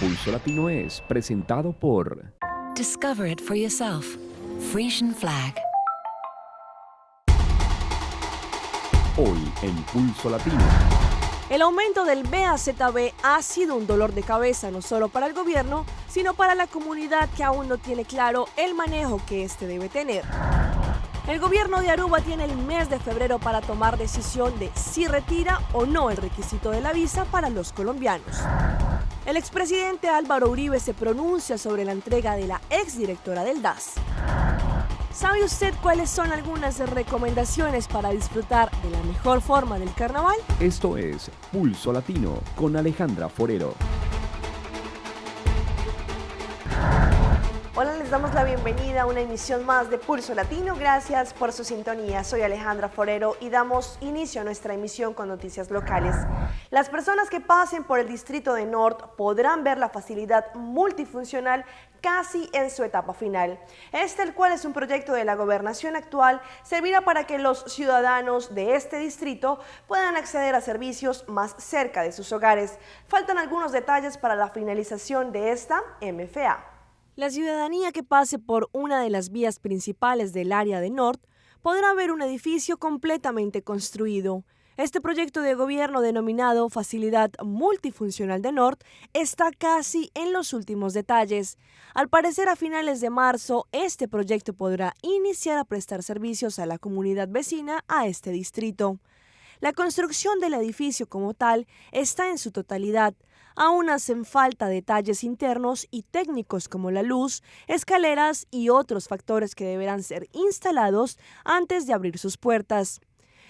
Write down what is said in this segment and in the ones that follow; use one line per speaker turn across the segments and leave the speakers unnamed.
Pulso Latino es presentado por
Discover it for yourself. Frisian Flag.
Hoy en Pulso Latino.
El aumento del BAZB ha sido un dolor de cabeza no solo para el gobierno, sino para la comunidad que aún no tiene claro el manejo que este debe tener. El gobierno de Aruba tiene el mes de febrero para tomar decisión de si retira o no el requisito de la visa para los colombianos. El expresidente Álvaro Uribe se pronuncia sobre la entrega de la exdirectora del DAS. ¿Sabe usted cuáles son algunas recomendaciones para disfrutar de la mejor forma del carnaval?
Esto es Pulso Latino con Alejandra Forero.
Hola, les damos la bienvenida a una emisión más de Pulso Latino. Gracias por su sintonía. Soy Alejandra Forero y damos inicio a nuestra emisión con noticias locales. Las personas que pasen por el distrito de Norte podrán ver la facilidad multifuncional casi en su etapa final. El cual es un proyecto de la gobernación actual, servirá para que los ciudadanos de este distrito puedan acceder a servicios más cerca de sus hogares. Faltan algunos detalles para la finalización de esta MFA. La ciudadanía que pase por una de las vías principales del área de Norte podrá ver un edificio completamente construido. Este proyecto de gobierno denominado Facilidad Multifuncional de Norte está casi en los últimos detalles. Al parecer, a finales de marzo, este proyecto podrá iniciar a prestar servicios a la comunidad vecina a este distrito. La construcción del edificio como tal está en su totalidad. Aún hacen falta detalles internos y técnicos como la luz, escaleras y otros factores que deberán ser instalados antes de abrir sus puertas.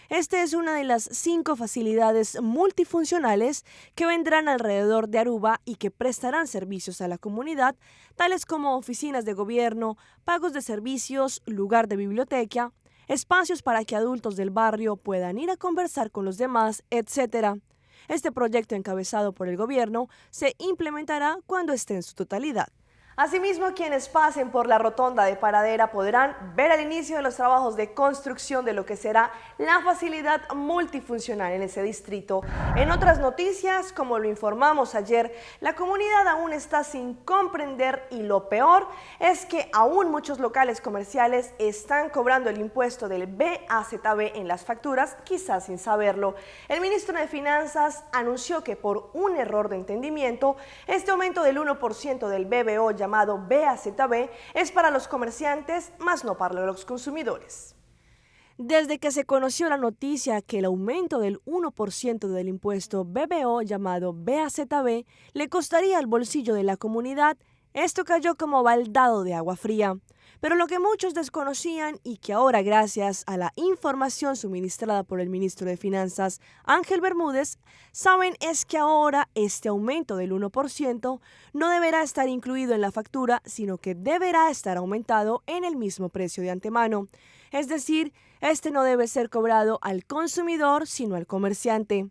Esta es una de las 5 facilidades multifuncionales que vendrán alrededor de Aruba y que prestarán servicios a la comunidad, tales como oficinas de gobierno, pagos de servicios, lugar de biblioteca, espacios para que adultos del barrio puedan ir a conversar con los demás, etc. Este proyecto, encabezado por el gobierno, se implementará cuando esté en su totalidad. Asimismo, quienes pasen por la rotonda de Paradera podrán ver el inicio de los trabajos de construcción de lo que será la facilidad multifuncional en ese distrito. En otras noticias, como lo informamos ayer, la comunidad aún está sin comprender y lo peor es que aún muchos locales comerciales están cobrando el impuesto del BAZB en las facturas, quizás sin saberlo. El ministro de Finanzas anunció que por un error de entendimiento, este aumento del 1% del BBO llamado BAZB es para los comerciantes, más no para los consumidores. Desde que se conoció la noticia que el aumento del 1% del impuesto BBO llamado BAZB le costaría al bolsillo de la comunidad, esto cayó como baldado de agua fría. Pero lo que muchos desconocían y que ahora, gracias a la información suministrada por el ministro de Finanzas, Ángel Bermúdez, saben es que ahora este aumento del 1% no deberá estar incluido en la factura, sino que deberá estar aumentado en el mismo precio de antemano. Es decir, este no debe ser cobrado al consumidor, sino al comerciante.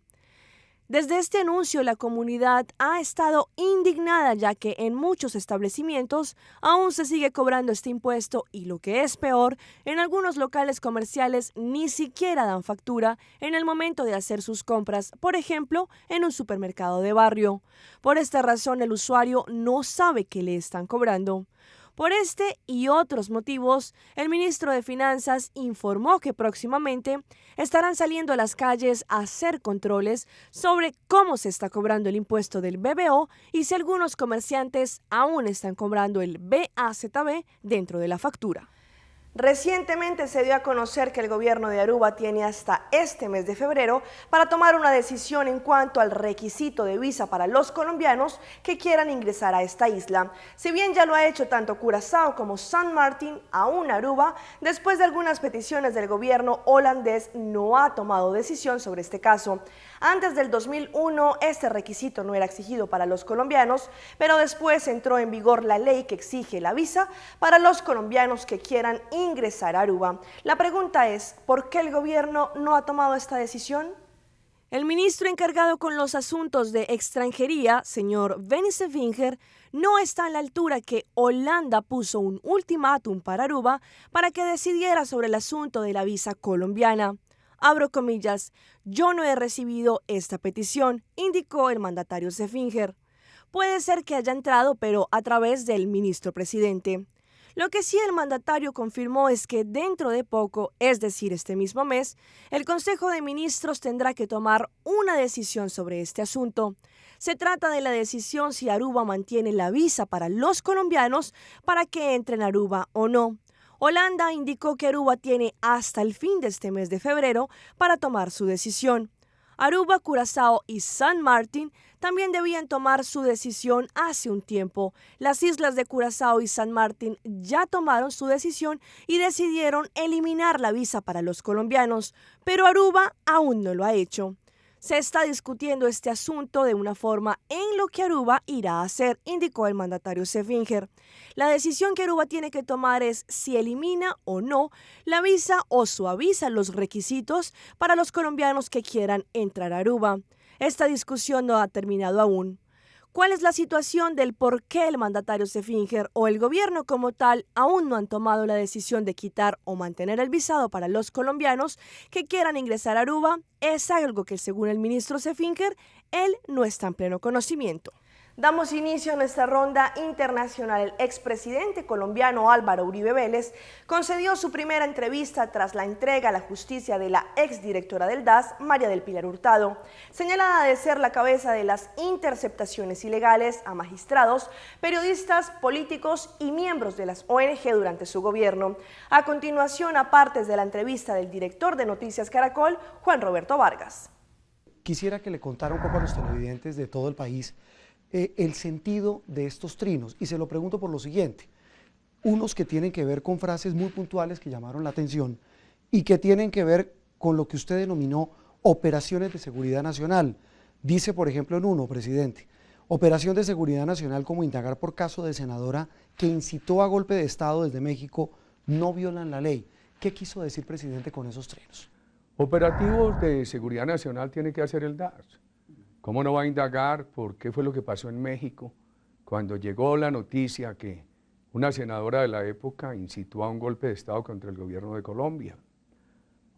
Desde este anuncio, la comunidad ha estado indignada, ya que en muchos establecimientos aún se sigue cobrando este impuesto y, lo que es peor, en algunos locales comerciales ni siquiera dan factura en el momento de hacer sus compras, por ejemplo, en un supermercado de barrio. Por esta razón, el usuario no sabe qué le están cobrando. Por este y otros motivos, el ministro de Finanzas informó que próximamente estarán saliendo a las calles a hacer controles sobre cómo se está cobrando el impuesto del BBO y si algunos comerciantes aún están cobrando el BAZB dentro de la factura. Recientemente se dio a conocer que el gobierno de Aruba tiene hasta este mes de febrero para tomar una decisión en cuanto al requisito de visa para los colombianos que quieran ingresar a esta isla. Si bien ya lo ha hecho tanto Curazao como San Martín, aún Aruba, después de algunas peticiones del gobierno holandés, no ha tomado decisión sobre este caso. Antes del 2001, este requisito no era exigido para los colombianos, pero después entró en vigor la ley que exige la visa para los colombianos que quieran ingresar a Aruba. La pregunta es, ¿por qué el gobierno no ha tomado esta decisión? El ministro encargado con los asuntos de extranjería, señor Vencevinger, no está a la altura que Holanda puso un ultimátum para Aruba para que decidiera sobre el asunto de la visa colombiana. Abro comillas, yo no he recibido esta petición, indicó el mandatario Zefinger. Puede ser que haya entrado, pero a través del ministro presidente. Lo que sí el mandatario confirmó es que dentro de poco, es decir, este mismo mes, el Consejo de Ministros tendrá que tomar una decisión sobre este asunto. Se trata de la decisión si Aruba mantiene la visa para los colombianos para que entren a Aruba o no. Holanda indicó que Aruba tiene hasta el fin de este mes de febrero para tomar su decisión. Aruba, Curazao y San Martín también debían tomar su decisión hace un tiempo. Las islas de Curazao y San Martín ya tomaron su decisión y decidieron eliminar la visa para los colombianos, pero Aruba aún no lo ha hecho. Se está discutiendo este asunto de una forma en lo que Aruba irá a hacer, indicó el mandatario Sefinger. La decisión que Aruba tiene que tomar es si elimina o no la visa o suaviza los requisitos para los colombianos que quieran entrar a Aruba. Esta discusión no ha terminado aún. ¿Cuál es la situación del por qué el mandatario Sefinger o el gobierno como tal aún no han tomado la decisión de quitar o mantener el visado para los colombianos que quieran ingresar a Aruba? Es algo que, según el ministro Sefinger, él no está en pleno conocimiento. Damos inicio a nuestra ronda internacional. El expresidente colombiano Álvaro Uribe Vélez concedió su primera entrevista tras la entrega a la justicia de la exdirectora del DAS, María del Pilar Hurtado, señalada de ser la cabeza de las interceptaciones ilegales a magistrados, periodistas, políticos y miembros de las ONG durante su gobierno. A continuación, a partes de la entrevista del director de Noticias Caracol, Juan Roberto Vargas.
Quisiera que le contara un poco a los televidentes de todo el país el sentido de estos trinos, y se lo pregunto por lo siguiente: unos que tienen que ver con frases muy puntuales que llamaron la atención y que tienen que ver con lo que usted denominó operaciones de seguridad nacional. Dice, por ejemplo, en uno, presidente, operación de seguridad nacional como indagar por caso de senadora que incitó a golpe de Estado desde México, no violan la ley. ¿Qué quiso decir, presidente, con esos trinos?
Operativos de seguridad nacional tiene que hacer el DAS. ¿Cómo no va a indagar por qué fue lo que pasó en México cuando llegó la noticia que una senadora de la época incitó a un golpe de Estado contra el gobierno de Colombia?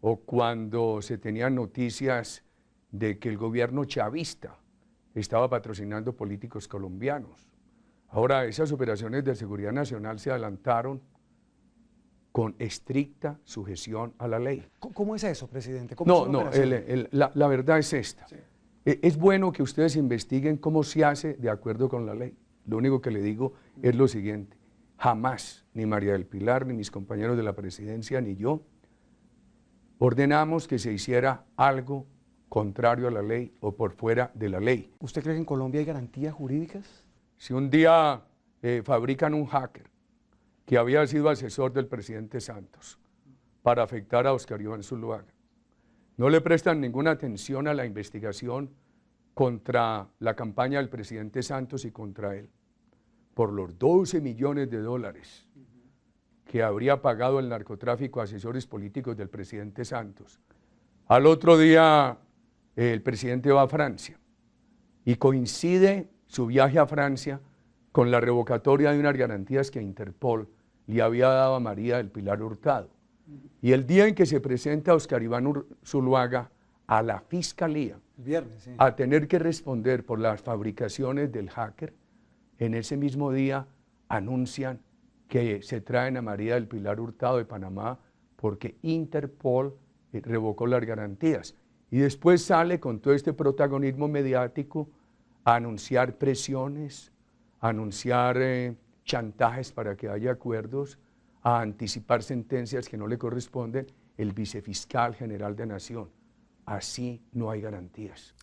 O cuando se tenían noticias de que el gobierno chavista estaba patrocinando políticos colombianos. Ahora, esas operaciones de seguridad nacional se adelantaron con estricta sujeción a la ley.
¿Cómo es eso, presidente? ¿Cómo
La verdad es esta.
Sí.
Es bueno que ustedes investiguen cómo se hace de acuerdo con la ley. Lo único que le digo es lo siguiente: jamás, ni María del Pilar, ni mis compañeros de la presidencia, ni yo, ordenamos que se hiciera algo contrario a la ley o por fuera de la ley.
¿Usted cree que en Colombia hay garantías jurídicas?
Si un día fabrican un hacker que había sido asesor del presidente Santos para afectar a Óscar Iván Zuluaga, no le prestan ninguna atención a la investigación contra la campaña del presidente Santos y contra él, por los 12 millones de dólares que habría pagado el narcotráfico a asesores políticos del presidente Santos. Al otro día el presidente va a Francia y coincide su viaje a Francia con la revocatoria de unas garantías que Interpol le había dado a María del Pilar Hurtado. Y el día en que se presenta Óscar Iván Zuluaga a la fiscalía,
El viernes, sí,
a tener que responder por las fabricaciones del hacker, en ese mismo día anuncian que se traen a María del Pilar Hurtado de Panamá porque Interpol revocó las garantías. Y después sale con todo este protagonismo mediático a anunciar presiones, a anunciar chantajes para que haya acuerdos, a anticipar sentencias que no le corresponden el vicefiscal general de Nación. Así no hay garantías.